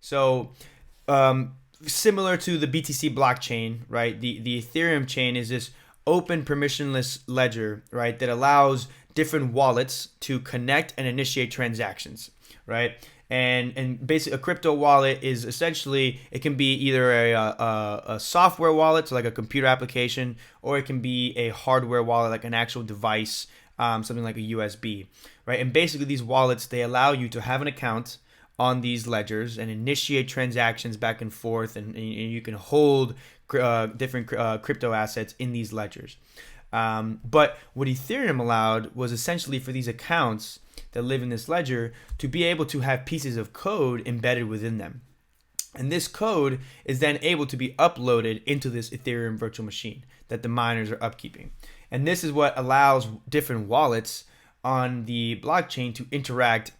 So similar to the BTC blockchain, right? The Ethereum chain is this open permissionless ledger, right, that allows different wallets to connect and initiate transactions, right? And basically a crypto wallet is essentially, it can be either a software wallet, so like a computer application, or it can be a hardware wallet, like an actual device, something like a USB, right? And basically these wallets, they allow you to have an account on these ledgers and initiate transactions back and forth, and you can hold different crypto assets in these ledgers. But what Ethereum allowed was essentially for these accounts that live in this ledger to be able to have pieces of code embedded within them. And this code is then able to be uploaded into this Ethereum virtual machine that the miners are upkeeping. And this is what allows different wallets on the blockchain to interact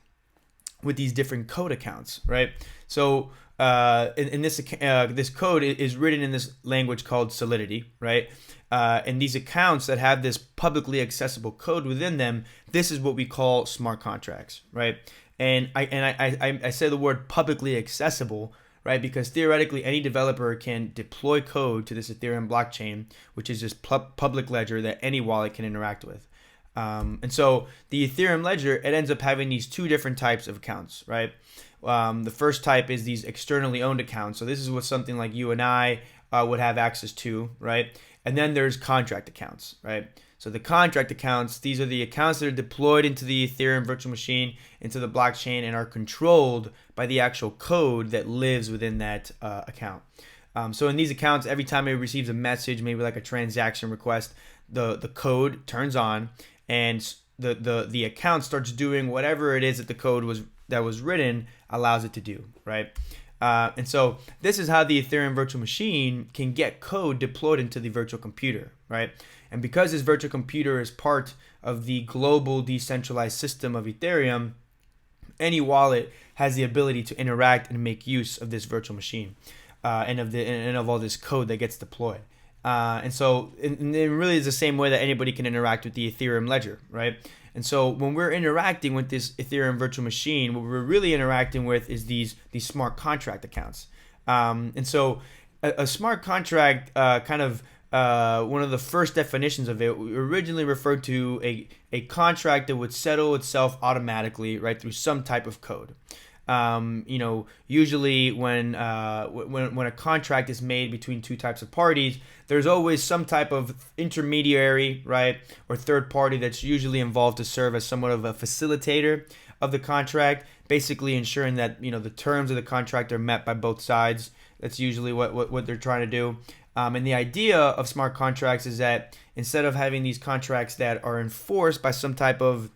with these different code accounts, right? So in this this code is written in this language called Solidity, right? And these accounts that have this publicly accessible code within them, this is what we call smart contracts, right? And I say the word publicly accessible, right? Because theoretically, any developer can deploy code to this Ethereum blockchain, which is this public ledger that any wallet can interact with. And so the Ethereum ledger, it ends up having these two different types of accounts, right? The first type is these externally owned accounts. So this is what something like you and I would have access to, right? And then there's contract accounts, right? So the contract accounts, these are the accounts that are deployed into the Ethereum virtual machine, into the blockchain, and are controlled by the actual code that lives within that account. So in these accounts, every time it receives a message, maybe like a transaction request, the code turns on, and the account starts doing whatever it is that the code was written allows it to do, right? And so this is how the Ethereum virtual machine can get code deployed into the virtual computer, right? And because this virtual computer is part of the global decentralized system of Ethereum, any wallet has the ability to interact and make use of this virtual machine and of all this code that gets deployed. And so it really is the same way that anybody can interact with the Ethereum ledger, right? And so when we're interacting with this Ethereum virtual machine, what we're really interacting with is these smart contract accounts. And so a smart contract, one of the first definitions of it, originally referred to a contract that would settle itself automatically, right, through some type of code. Usually when a contract is made between two types of parties, there's always some type of intermediary, right, or third party that's usually involved to serve as somewhat of a facilitator of the contract, basically ensuring that the terms of the contract are met by both sides. That's usually what they're trying to do. And the idea of smart contracts is that instead of having these contracts that are enforced by some type of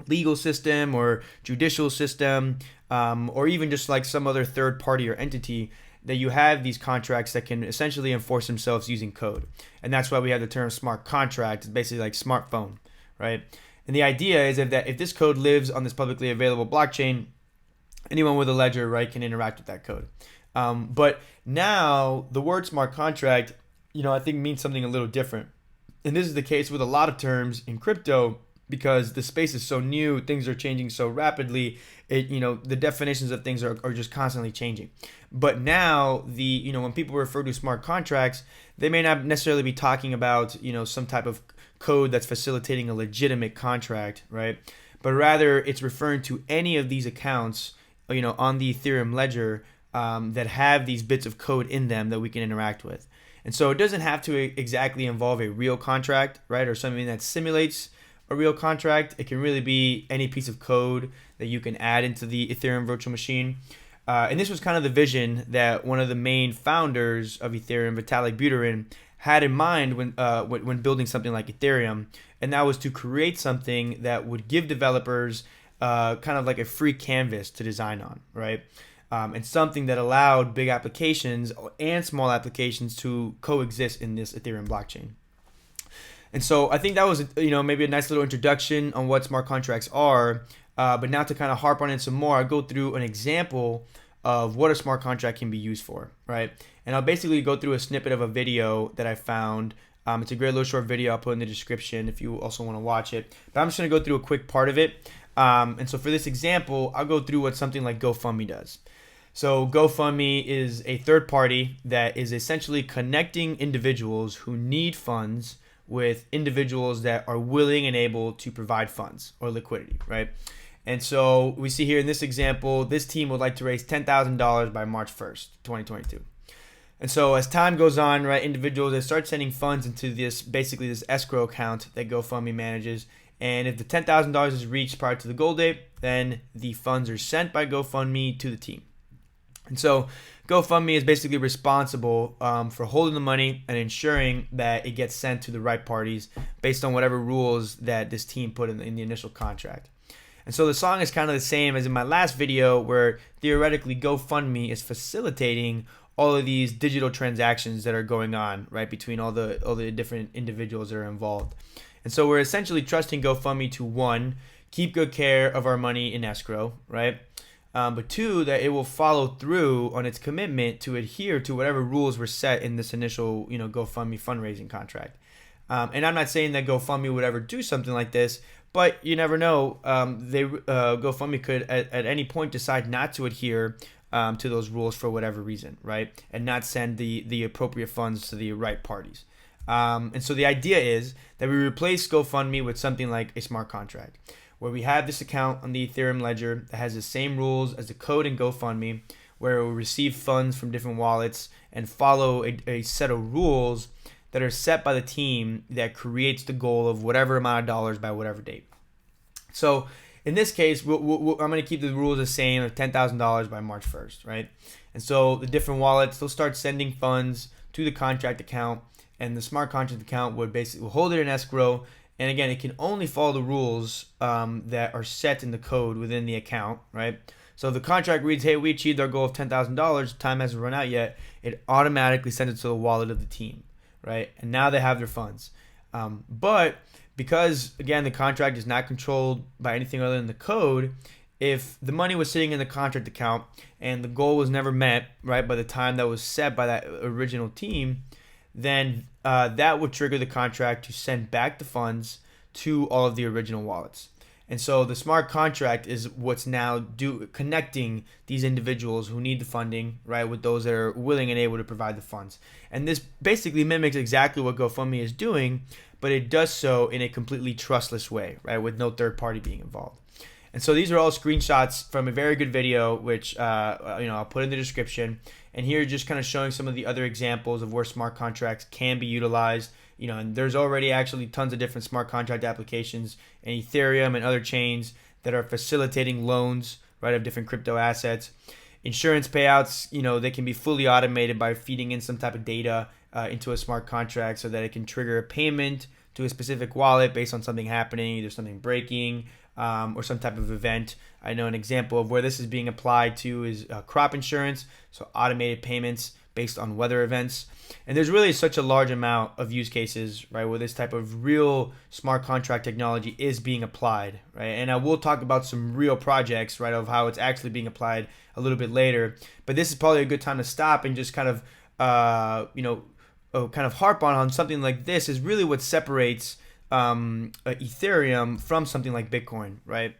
legal system or judicial system, or even just like some other third party or entity, that you have these contracts that can essentially enforce themselves using code. And that's why we have the term smart contract. It's basically like smartphone, right? And the idea is that if this code lives on this publicly available blockchain, anyone with a ledger, right, can interact with that code. But now the word smart contract, I think means something a little different. And this is the case with a lot of terms in crypto, because the space is so new, things are changing so rapidly. The definitions of things are just constantly changing. But now when people refer to smart contracts, they may not necessarily be talking about some type of code that's facilitating a legitimate contract, right? But rather it's referring to any of these accounts, on the Ethereum ledger that have these bits of code in them that we can interact with. And so it doesn't have to exactly involve a real contract, right, or something that simulates a real contract. It can really be any piece of code that you can add into the Ethereum virtual machine. And this was kind of the vision that one of the main founders of Ethereum, Vitalik Buterin, had in mind when building something like Ethereum. And that was to create something that would give developers kind of like a free canvas to design on, right? And something that allowed big applications and small applications to coexist in this Ethereum blockchain. And so I think that was, maybe a nice little introduction on what smart contracts are. But now to kind of harp on it some more, I'll go through an example of what a smart contract can be used for, right? And I'll basically go through a snippet of a video that I found. It's a great little short video. I'll put in the description if you also want to watch it. But I'm just going to go through a quick part of it. And so for this example, I'll go through what something like GoFundMe does. So GoFundMe is a third party that is essentially connecting individuals who need funds with individuals that are willing and able to provide funds or liquidity, right? And so we see here in this example, this team would like to raise $10,000 by March 1st, 2022. And so as time goes on, right, individuals, they start sending funds into this, basically this escrow account that GoFundMe manages. And if the $10,000 is reached prior to the goal date, then the funds are sent by GoFundMe to the team. And so GoFundMe is basically responsible for holding the money and ensuring that it gets sent to the right parties based on whatever rules that this team put in the initial contract. And so the song is kind of the same as in my last video, where theoretically GoFundMe is facilitating all of these digital transactions that are going on, right, between all the different individuals that are involved. And so we're essentially trusting GoFundMe to, one, keep good care of our money in escrow, right? But two, that it will follow through on its commitment to adhere to whatever rules were set in this initial, GoFundMe fundraising contract. And I'm not saying that GoFundMe would ever do something like this, but you never know. GoFundMe could at any point decide not to adhere to those rules for whatever reason, right? And not send the appropriate funds to the right parties. And so the idea is that we replace GoFundMe with something like a smart contract, where we have this account on the Ethereum ledger that has the same rules as the code in GoFundMe, where it will receive funds from different wallets and follow a set of rules that are set by the team that creates the goal of whatever amount of dollars by whatever date. So in this case, I'm going to keep the rules the same of $10,000 by March 1st, right? And so the different wallets, they'll start sending funds to the contract account, and the smart contract account would basically hold it in escrow. And again, it can only follow the rules that are set in the code within the account, right? So if the contract reads, hey, we achieved our goal of $10,000, time hasn't run out yet, it automatically sends it to the wallet of the team, right? And now they have their funds. But because, again, the contract is not controlled by anything other than the code, if the money was sitting in the contract account and the goal was never met, right, by the time that was set by that original team, then that would trigger the contract to send back the funds to all of the original wallets. And so the smart contract is what's now connecting these individuals who need the funding, right, with those that are willing and able to provide the funds. And this basically mimics exactly what GoFundMe is doing, but it does so in a completely trustless way, right, with no third party being involved. And so these are all screenshots from a very good video, which I'll put in the description. And here, just kind of showing some of the other examples of where smart contracts can be utilized. And there's already actually tons of different smart contract applications in Ethereum and other chains that are facilitating loans, right, of different crypto assets. Insurance payouts, they can be fully automated by feeding in some type of data into a smart contract so that it can trigger a payment to a specific wallet based on something happening, either something breaking or some type of event. I know an example of where this is being applied to is crop insurance, so automated payments based on weather events. And there's really such a large amount of use cases, right, where this type of real smart contract technology is being applied, right? And I will talk about some real projects, right, of how it's actually being applied a little bit later. But this is probably a good time to stop and just kind of, kind of harp on something like this is really what separates Ethereum from something like Bitcoin, right?